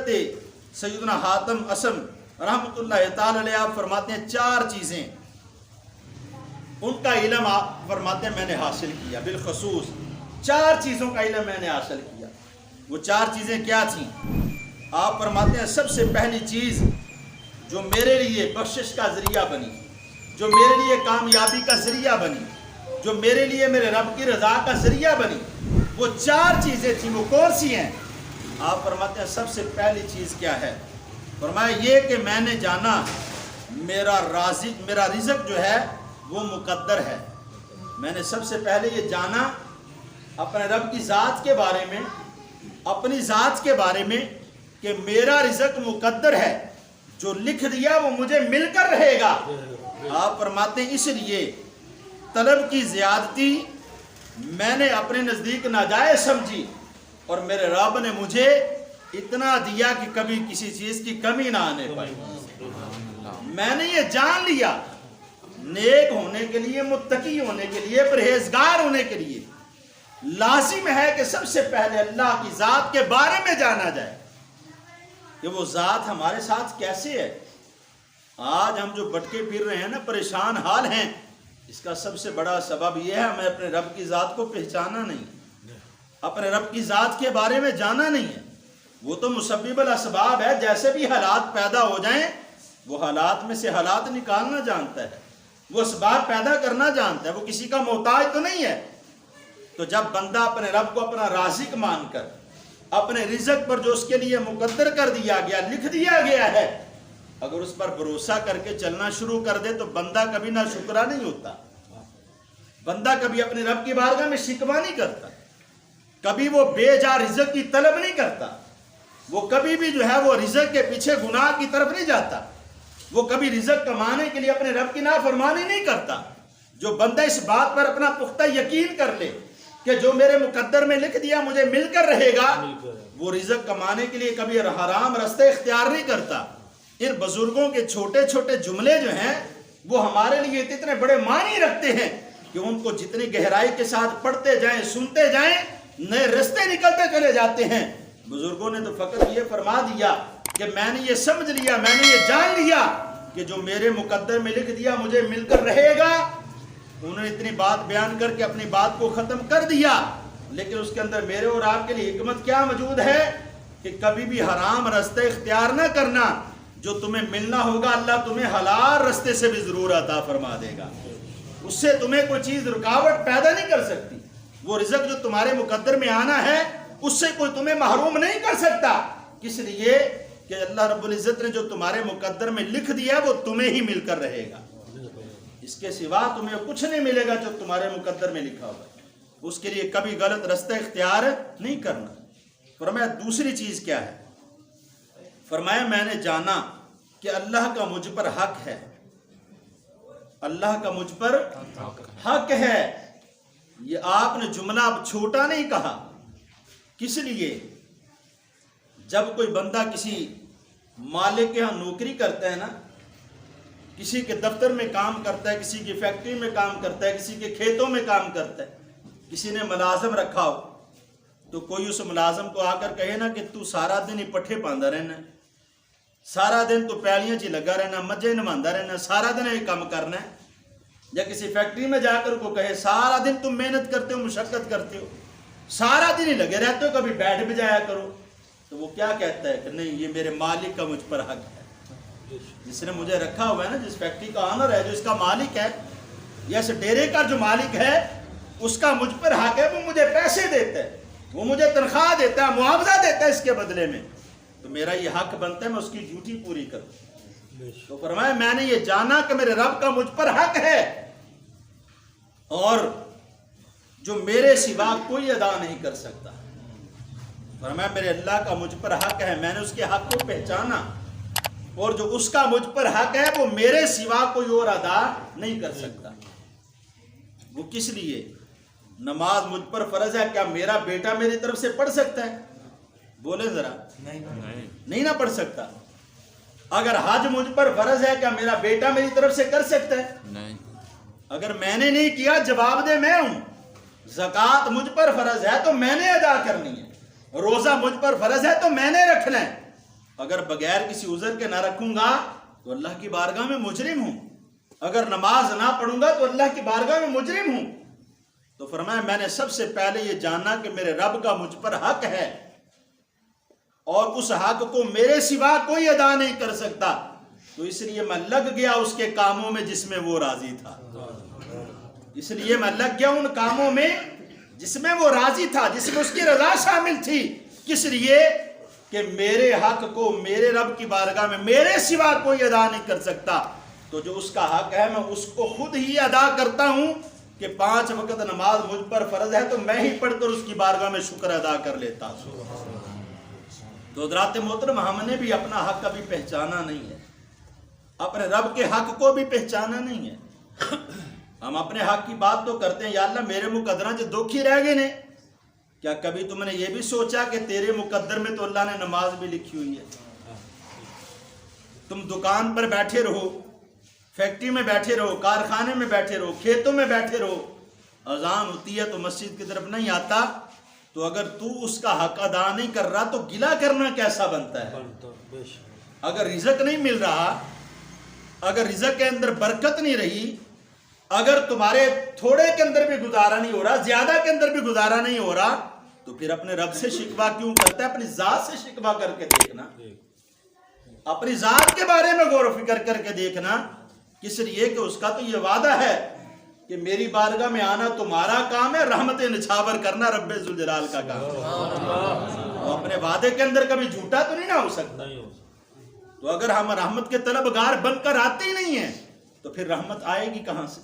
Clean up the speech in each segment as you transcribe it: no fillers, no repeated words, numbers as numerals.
حضرت سیدنا حاتم اسم رحمۃ اللہ تعالی علیہ آپ فرماتے ہیں 4 چیزیں ان کا علم آپ فرماتے ہیں میں نے حاصل کیا، بالخصوص 4 چیزوں کا علم میں نے حاصل کیا۔ وہ 4 چیزیں کیا تھیں؟ آپ فرماتے ہیں سب سے پہلی چیز جو میرے لیے بخشش کا ذریعہ بنی، جو میرے لیے کامیابی کا ذریعہ بنی، جو میرے لیے میرے رب کی رضا کا ذریعہ بنی، وہ 4 چیزیں تھیں۔ وہ کون سی ہیں؟ آپ فرماتے ہیں سب سے پہلی چیز کیا ہے؟ فرمایا یہ کہ میں نے جانا میرا رزق جو ہے وہ مقدر ہے۔ میں نے سب سے پہلے یہ جانا اپنے رب کی ذات کے بارے میں، اپنی ذات کے بارے میں کہ میرا رزق مقدر ہے، جو لکھ دیا وہ مجھے مل کر رہے گا۔ آپ فرماتے ہیں اس لیے طلب کی زیادتی میں نے اپنے نزدیک ناجائز سمجھی، اور میرے رب نے مجھے اتنا دیا کہ کبھی کسی چیز کی کمی نہ آنے پائی۔ میں نے یہ جان لیا نیک ہونے کے لیے، متقی ہونے کے لیے، پرہیزگار ہونے کے لیے لازم ہے کہ سب سے پہلے اللہ کی ذات کے بارے میں جانا جائے کہ وہ ذات ہمارے ساتھ کیسے ہے۔ آج ہم جو بٹکے پھر رہے ہیں نا، پریشان حال ہیں، اس کا سب سے بڑا سبب یہ ہے ہمیں اپنے رب کی ذات کو پہچانا نہیں، اپنے رب کی ذات کے بارے میں جانا نہیں ہے۔ وہ تو مسبب الاسباب ہے، جیسے بھی حالات پیدا ہو جائیں وہ حالات میں سے حالات نکالنا جانتا ہے، وہ اسباب پیدا کرنا جانتا ہے، وہ کسی کا محتاج تو نہیں ہے۔ تو جب بندہ اپنے رب کو اپنا رازق مان کر اپنے رزق پر جو اس کے لیے مقدر کر دیا گیا، لکھ دیا گیا ہے، اگر اس پر بھروسہ کر کے چلنا شروع کر دے تو بندہ کبھی نہ شکرا نہیں ہوتا، بندہ کبھی اپنے رب کی بارگاہ میں شکوہ نہیں کرتا، کبھی وہ بے جا رزق کی طلب نہیں کرتا، وہ کبھی بھی جو ہے وہ رزق کے پیچھے گناہ کی طرف نہیں جاتا، وہ کبھی رزق کمانے کے لیے اپنے رب کی نافرمانی نہیں کرتا۔ جو بندہ اس بات پر اپنا پختہ یقین کر لے کہ جو میرے مقدر میں لکھ دیا مجھے مل کر رہے گا، وہ رزق کمانے کے لیے کبھی حرام راستے اختیار نہیں کرتا۔ ان بزرگوں کے چھوٹے چھوٹے جملے جو ہیں وہ ہمارے لیے اتنے بڑے معنی رکھتے ہیں کہ ان کو جتنی گہرائی کے ساتھ پڑھتے جائیں، سنتے جائیں، نئے راستے نکلتے چلے جاتے ہیں۔ بزرگوں نے تو فقط یہ فرما دیا کہ میں نے یہ سمجھ لیا، میں نے یہ جان لیا کہ جو میرے مقدر میں لکھ دیا مجھے مل کر رہے گا۔ انہوں نے اتنی بات بیان کر کے اپنی بات کو ختم کر دیا، لیکن اس کے اندر میرے اور آپ کے لیے حکمت کیا موجود ہے کہ کبھی بھی حرام راستے اختیار نہ کرنا۔ جو تمہیں ملنا ہوگا اللہ تمہیں حلال راستے سے بھی ضرور عطا فرما دے گا، اس سے تمہیں کوئی چیز رکاوٹ پیدا نہیں کر سکتی۔ وہ رزق جو تمہارے مقدر میں آنا ہے اس سے کوئی تمہیں محروم نہیں کر سکتا، اس لیے کہ اللہ رب العزت نے جو تمہارے مقدر میں لکھ دیا وہ تمہیں ہی مل کر رہے گا، اس کے سوا تمہیں کچھ نہیں ملے گا جو تمہارے مقدر میں لکھا ہوگا۔ اس کے لیے کبھی غلط راستے اختیار نہیں کرنا۔ فرمایا دوسری چیز کیا ہے؟ فرمایا میں نے جانا کہ اللہ کا مجھ پر حق ہے، اللہ کا مجھ پر حق ہے۔ یہ آپ نے جملہ اب چھوٹا نہیں کہا، کس لیے؟ جب کوئی بندہ کسی مالک کے ہاں نوکری کرتا ہے نا، کسی کے دفتر میں کام کرتا ہے، کسی کی فیکٹری میں کام کرتا ہے، کسی کے کھیتوں میں کام کرتا ہے، کسی نے ملازم رکھا ہو، تو کوئی اس ملازم کو آ کر کہے نا کہ تو سارا دن ہی پٹھے پاندہ رہنا ہے، سارا دن تو پیلیاں چی لگا رہنا، مجھے نماندہ رہنا، سارا دن یہ کام کرنا ہے۔ یا کسی فیکٹری میں جا کر کو کہے سارا دن تم محنت کرتے ہو، مشقت کرتے ہو، سارا دن ہی لگے رہتے ہو، کبھی بیٹھ بھی جایا کرو، تو وہ کیا کہتا ہے کہ نہیں یہ میرے مالک کا مجھ پر حق ہے، جس نے مجھے رکھا ہوا ہے نا، جس فیکٹری کا آنر ہے، جو اس کا مالک ہے، یا اس ڈیرے کا جو مالک ہے، اس کا مجھ پر حق ہے، وہ مجھے پیسے دیتا ہے، وہ مجھے تنخواہ دیتا ہے، معاوضہ دیتا ہے اس کے بدلے میں، تو میرا یہ حق بنتا ہے میں اس کی ڈیوٹی پوری کروں۔ تو فرمایا میں نے یہ جانا کہ میرے رب کا مجھ پر حق ہے، اور جو میرے سوا کوئی ادا نہیں کر سکتا۔ فرمایا میرے اللہ کا مجھ پر حق ہے، میں نے اس کے حق کو پہچانا، اور جو اس کا مجھ پر حق ہے وہ میرے سوا کوئی اور ادا نہیں کر سکتا۔ وہ کس لیے؟ نماز مجھ پر فرض ہے، کیا میرا بیٹا میری طرف سے پڑھ سکتا ہے؟ بولے ذرا، نہیں نہ پڑھ سکتا۔ اگر حج مجھ پر فرض ہے، کیا میرا بیٹا میری طرف سے کر سکتا ہے؟ نہیں۔ اگر میں نے نہیں کیا جواب دے میں ہوں۔ زکوٰۃ مجھ پر فرض ہے تو میں نے ادا کرنی ہے، روزہ مجھ پر فرض ہے تو میں نے رکھنا ہے، اگر بغیر کسی عذر کے نہ رکھوں گا تو اللہ کی بارگاہ میں مجرم ہوں، اگر نماز نہ پڑھوں گا تو اللہ کی بارگاہ میں مجرم ہوں۔ تو فرمایا میں نے سب سے پہلے یہ جانا کہ میرے رب کا مجھ پر حق ہے اور اس حق کو میرے سوا کوئی ادا نہیں کر سکتا، تو اس لیے میں لگ گیا اس کے کاموں میں جس میں وہ راضی تھا، اس لیے میں لگ گیا ان کاموں میں جس میں وہ راضی تھا، جس میں اس کی رضا شامل تھی۔ کس لیے؟ کہ میرے حق کو میرے رب کی بارگاہ میں میرے سوا کوئی ادا نہیں کر سکتا، تو جو اس کا حق ہے میں اس کو خود ہی ادا کرتا ہوں کہ 5 وقت نماز مجھ پر فرض ہے تو میں ہی پڑھ کر اس کی بارگاہ میں شکر ادا کر لیتا ہوں۔ تو حضرات محترم، ہم نے بھی اپنا حق کبھی پہچانا نہیں ہے، اپنے رب کے حق کو بھی پہچانا نہیں ہے۔ ہم اپنے حق کی بات تو کرتے ہیں، یا اللہ میرے مقدرہ جو دکھی رہ گئے نے، کیا کبھی تم نے یہ بھی سوچا کہ تیرے مقدر میں تو اللہ نے نماز بھی لکھی ہوئی ہے؟ تم دکان پر بیٹھے رہو، فیکٹری میں بیٹھے رہو، کارخانے میں بیٹھے رہو، کھیتوں میں بیٹھے رہو، اذان ہوتی ہے تو مسجد کی طرف نہیں آتا، تو اگر تو اس کا حق ادا نہیں کر رہا تو گلہ کرنا کیسا بنتا ہے؟ اگر رزق نہیں مل رہا، اگر رزق کے اندر برکت نہیں رہی، اگر تمہارے تھوڑے کے اندر بھی گزارا نہیں ہو رہا، زیادہ کے اندر بھی گزارا نہیں ہو رہا، تو پھر اپنے رب سے شکوہ کیوں کرتا ہے؟ اپنی ذات سے شکوہ کر کے دیکھنا، اپنی ذات کے بارے میں غور و فکر کر کے دیکھنا۔ کس لیے کہ اس کا تو یہ وعدہ ہے کہ میری بارگاہ میں آنا تمہارا کام ہے، رحمت نچھاور کرنا رب ذوالجلال کا کام ہے۔ وہ اپنے وعدے کے اندر کبھی جھوٹا تو نہیں نہ ہو سکتا۔ تو اگر ہم رحمت کے طلبگار بن کر آتے ہی نہیں ہیں تو پھر رحمت آئے گی کہاں سے؟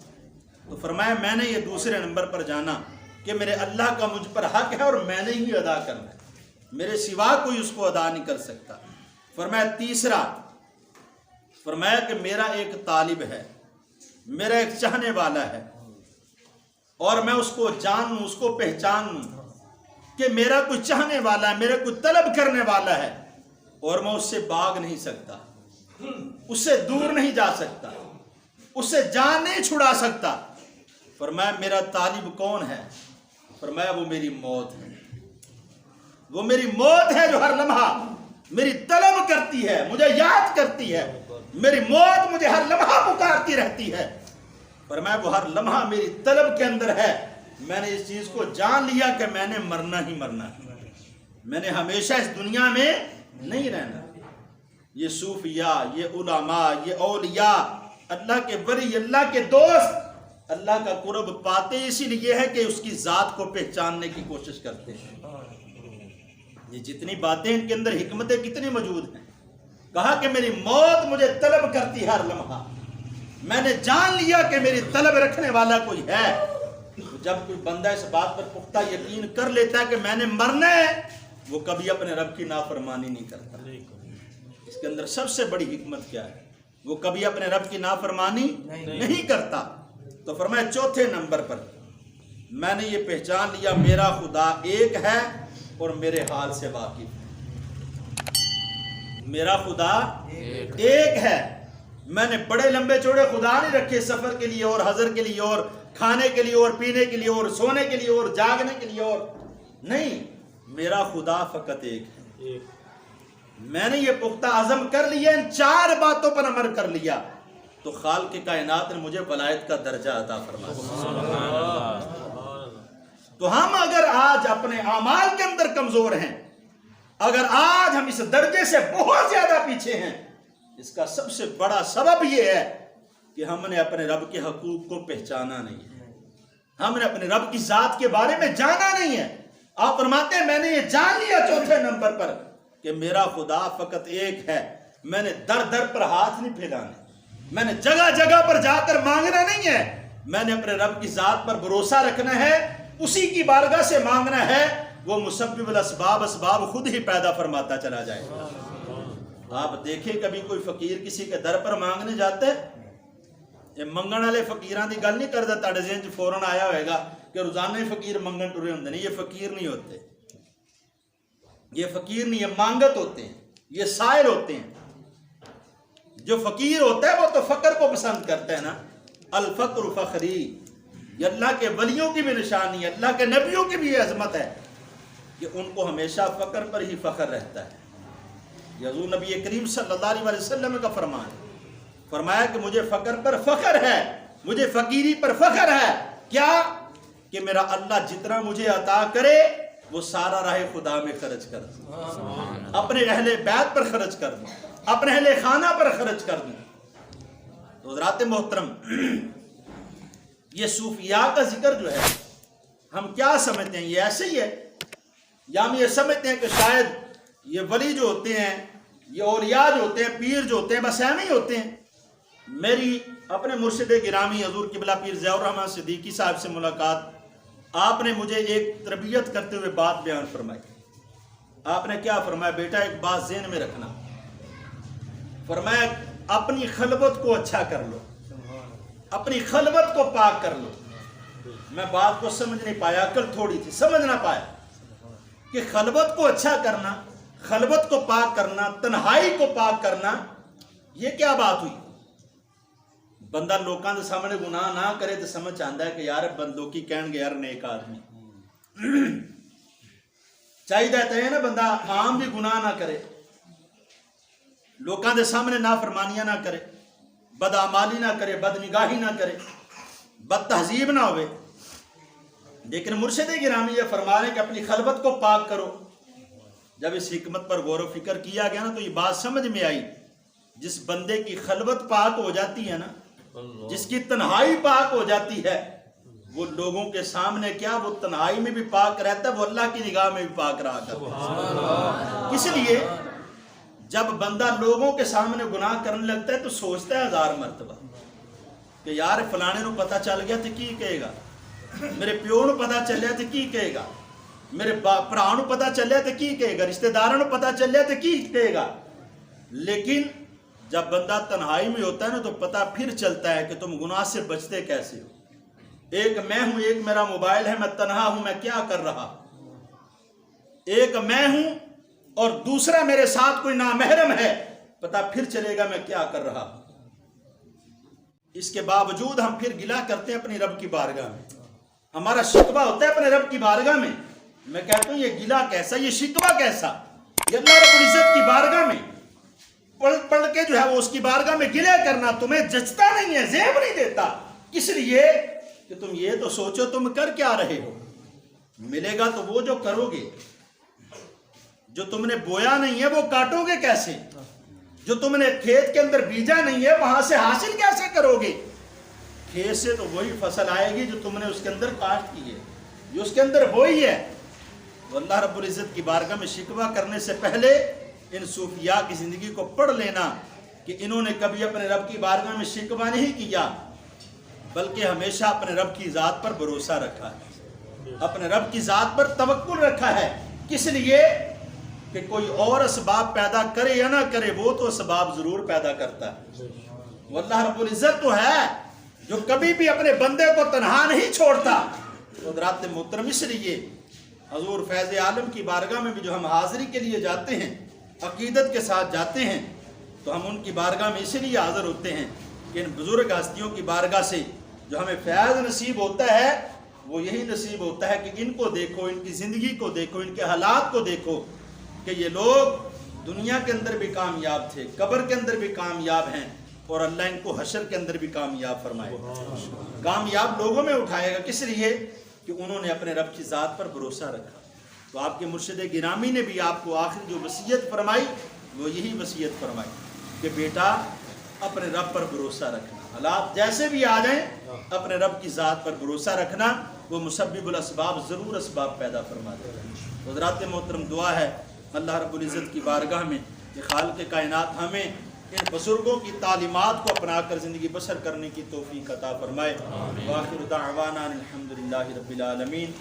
تو فرمایا میں نے یہ دوسرے نمبر پر جانا کہ میرے اللہ کا مجھ پر حق ہے اور میں نے ہی ادا کرنا ہے، میرے سوا کوئی اس کو ادا نہیں کر سکتا۔ فرمایا تیسرا، فرمایا کہ میرا ایک طالب ہے، میرا ایک چاہنے والا ہے، اور میں اس کو جان لوں، اس کو پہچان لوں کہ میرا کوئی چاہنے والا ہے، میرا کوئی طلب کرنے والا ہے، اور میں اس سے بھاگ نہیں سکتا، اس سے دور نہیں جا سکتا، اس سے جان نہیں چھڑا سکتا۔ فرمایا میرا طالب کون ہے؟ فرمایا وہ میری موت ہے، وہ میری موت ہے جو ہر لمحہ میری طلب کرتی ہے، مجھے یاد کرتی ہے، میری موت مجھے ہر لمحہ پکارتی رہتی ہے۔ فرمایا وہ ہر لمحہ میری طلب کے اندر ہے۔ میں نے اس چیز کو جان لیا کہ میں نے مرنا ہی مرنا ہے، میں نے ہمیشہ اس دنیا میں نہیں رہنا۔ یہ صوفیاء، یہ علماء، یہ اولیاء، اللہ کے ولی، اللہ کے دوست اللہ کا قرب پاتے اسی لیے ہے کہ اس کی ذات کو پہچاننے کی کوشش کرتے ہیں۔ یہ جتنی باتیں ان کے اندر حکمتیں کتنی موجود ہیں۔ کہا کہ میری موت مجھے طلب کرتی ہے ہر لمحہ، میں نے جان لیا کہ میری طلب رکھنے والا کوئی ہے۔ جب کوئی بندہ اس بات پر پختہ یقین کر لیتا ہے کہ میں نے مرنا ہے، وہ کبھی اپنے رب کی نافرمانی نہیں کرتا۔ اس کے اندر سب سے بڑی حکمت کیا ہے؟ وہ کبھی اپنے رب کی نافرمانی نہیں کرتا۔ تو فرمایا چوتھے نمبر پر میں نے یہ پہچان لیا میرا خدا ایک ہے اور میرے حال سے واقف ہے۔ میرا خدا ایک ہے، میں نے بڑے لمبے چوڑے خدا نہیں رکھے سفر کے لیے اور حضر کے لیے اور کھانے کے لیے اور پینے کے لیے اور سونے کے لیے اور جاگنے کے لیے، اور نہیں، میرا خدا فقط ایک ہے۔ میں نے یہ پختہ عزم کر لیا، ان 4 باتوں پر عمل کر لیا، تو خالق کائنات نے مجھے ولایت کا درجہ عطا فرمایا۔ تو ہم اگر آج اپنے اعمال کے اندر کمزور ہیں، اگر آج ہم اس درجے سے بہت زیادہ پیچھے ہیں، اس کا سب سے بڑا سبب یہ ہے کہ ہم نے اپنے رب کے حقوق کو پہچانا نہیں ہے، ہم نے اپنے رب کی ذات کے بارے میں جانا نہیں ہے۔ آپ فرماتے ہیں میں نے یہ جان لیا چوتھے نمبر پر کہ میرا خدا فقط ایک ہے، میں نے در در پر ہاتھ نہیں پھیلانے، میں نے جگہ جگہ پر جا کر مانگنا نہیں ہے، میں نے اپنے رب کی ذات پر بھروسہ رکھنا ہے، اسی کی بارگاہ سے مانگنا ہے، وہ مسبب الاسباب اسباب خود ہی پیدا فرماتا چلا جائے۔ آپ دیکھیں کبھی کوئی فقیر کسی کے در پر مانگنے جاتے، یہ منگن والے فقیران دی گل نہیں کرتا، تاڑے ذہن چ فوراً آیا ہوئے گا کہ روزانہ ہی فقیر منگن ٹرے ہوندے نہیں، یہ فقیر نہیں ہوتے، یہ فقیر نہیں، یہ مانگت ہوتے ہیں، یہ سائل ہوتے ہیں۔ جو فقیر ہوتا ہے وہ تو فقر کو پسند کرتا ہے نا، الفقر فخری، یہ اللہ کے ولیوں کی بھی نشانی ہے، اللہ کے نبیوں کی بھی یہ عظمت ہے کہ ان کو ہمیشہ فقر پر ہی فخر رہتا ہے۔ یہ حضور نبی کریم صلی اللہ علیہ وسلم کا فرمان ہے. فرمایا کہ مجھے فقر پر فخر ہے, مجھے فقیری پر فخر ہے. کیا کہ میرا اللہ جتنا مجھے عطا کرے وہ سارا راہ خدا میں خرچ کر دوں, اپنے اہل بیت پر خرچ کر دوں, اپنے اہل خانہ پر خرچ کر دوں. تو حضرات محترم, یہ صوفیاء کا ذکر جو ہے ہم کیا سمجھتے ہیں؟ یہ ایسے ہی ہے, یا ہم یہ سمجھتے ہیں کہ شاید یہ ولی جو ہوتے ہیں, یہ اولیاء جو ہوتے ہیں, پیر جو ہوتے ہیں, بس ایسے ہی ہوتے ہیں. میری اپنے مرشد گرامی حضور قبلہ پیر ضیاء الرحمن صدیقی صاحب سے ملاقات, آپ نے مجھے ایک تربیت کرتے ہوئے بات بیان فرمائی. آپ نے کیا فرمایا؟ بیٹا ایک بات ذہن میں رکھنا. فرمایا اپنی خلوت کو اچھا کر لو, اپنی خلوت کو پاک کر لو. میں بات کو سمجھ نہیں پایا, عقل تھوڑی تھی, سمجھ نہ پایا کہ خلوت کو اچھا کرنا, خلوت کو پاک کرنا, تنہائی کو پاک کرنا, یہ کیا بات ہوئی؟ بندہ لوکاں دے سامنے گناہ نہ کرے تو سمجھ آندا ہے کہ یار بندوں کی کہن گے یار نیک آدمی. چاہیے تے نا بندہ عام بھی گناہ نہ کرے, لوکاں دے سامنے نافرمانیاں نہ کرے, بدعمالی نہ کرے, بد نگاہی نہ کرے, بد تہذیب نہ ہوئے. لیکن مرشد گرامی یہ فرما رہے ہیں کہ اپنی خلوت کو پاک کرو. جب اس حکمت پر غور و فکر کیا گیا نا تو یہ بات سمجھ میں آئی, جس بندے کی خلوت پاک ہو جاتی ہے نا, جس کی تنہائی پاک ہو جاتی ہے, وہ لوگوں کے سامنے کیا وہ تنہائی میں بھی پاک رہتا ہے, وہ اللہ کی نگاہ میں بھی پاک رہا کرتا ہے. اس لیے جب بندہ لوگوں کے سامنے گناہ کرنے لگتا ہے تو سوچتا ہے 1000 مرتبہ کہ یار فلانے نو پتہ چل گیا تو کی کہے گا, میرے پیو نو پتہ چلیا تو کی کہے گا, میرے بھرا نو پتہ چلیا تو کی کہے گا, رشتہ داراں نو پتہ چلیا تو کی کہے گا. لیکن جب بندہ تنہائی میں ہوتا ہے نا تو پتہ پھر چلتا ہے کہ تم گناہ سے بچتے کیسے ہو. ایک میں ہوں, ایک میرا موبائل ہے, میں تنہا ہوں, میں کیا کر رہا. ایک میں ہوں اور دوسرا میرے ساتھ کوئی نامحرم ہے, پتہ پھر چلے گا میں کیا کر رہا. اس کے باوجود ہم پھر گلہ کرتے ہیں اپنی رب کی بارگاہ میں, ہمارا شکوہ ہوتا ہے اپنے رب کی بارگاہ میں. میں کہتا ہوں یہ گلہ کیسا, یہ شکوہ کیسا, یہ اللہ رب العزت کی بارگاہ میں پڑھ کے جو ہے وہ اس کی بارگاہ میں گلہ کرنا تمہیں جچتا نہیں ہے, زیب نہیں دیتا. کس لیے کہ تم یہ تو سوچو تم کر کیا رہے ہو. ملے گا تو وہ جو کرو گے, جو تم نے بویا نہیں ہے وہ کاٹو گے کیسے, جو تم نے کھیت کے اندر بیجا نہیں ہے وہاں سے حاصل کیسے کرو گے. کھیت سے تو وہی فصل آئے گی جو تم نے اس کے اندر کاشت کی ہے, جو اس کے اندر وہی ہے. تو اللہ رب العزت کی بارگاہ میں شکوہ کرنے سے پہلے ان صوفیاء کی زندگی کو پڑھ لینا کہ انہوں نے کبھی اپنے رب کی بارگاہ میں شکوہ نہیں کیا, بلکہ ہمیشہ اپنے رب کی ذات پر بھروسہ رکھا ہے, اپنے رب کی ذات پر توکل رکھا ہے. کس لیے کہ کوئی اور اسباب پیدا کرے یا نہ کرے, وہ تو اسباب ضرور پیدا کرتا ہے. وہ اللہ رب العزت تو ہے جو کبھی بھی اپنے بندے کو تنہا نہیں چھوڑتا. حضرات محترم, اس لیے حضور فیض عالم کی بارگاہ میں بھی جو ہم حاضری کے لیے جاتے ہیں, عقیدت کے ساتھ جاتے ہیں, تو ہم ان کی بارگاہ میں اسی لیے حاضر ہوتے ہیں کہ ان بزرگ ہستیوں کی بارگاہ سے جو ہمیں فیض نصیب ہوتا ہے وہ یہی نصیب ہوتا ہے کہ ان کو دیکھو, ان کی زندگی کو دیکھو, ان کے حالات کو دیکھو کہ یہ لوگ دنیا کے اندر بھی کامیاب تھے, قبر کے اندر بھی کامیاب ہیں, اور اللہ ان کو حشر کے اندر بھی کامیاب فرمائے گا, کامیاب لوگوں میں اٹھائے گا. کس لیے کہ انہوں نے اپنے رب کی ذات پر بھروسہ رکھا. تو آپ کے مرشد گرامی نے بھی آپ کو آخری جو وصیت فرمائی وہ یہی وصیت فرمائی کہ بیٹا اپنے رب پر بھروسہ رکھنا, حالات جیسے بھی آ جائیں اپنے رب کی ذات پر بھروسہ رکھنا, وہ مسبب الاسباب ضرور اسباب پیدا فرما دے گا. حضرات محترم, دعا ہے اللہ رب العزت کی بارگاہ میں کہ خالق کائنات ہمیں ان بزرگوں کی تعلیمات کو اپنا کر زندگی بسر کرنے کی توفیق عطا فرمائے. وآخر دعوانا الحمدللہ رب العالمین.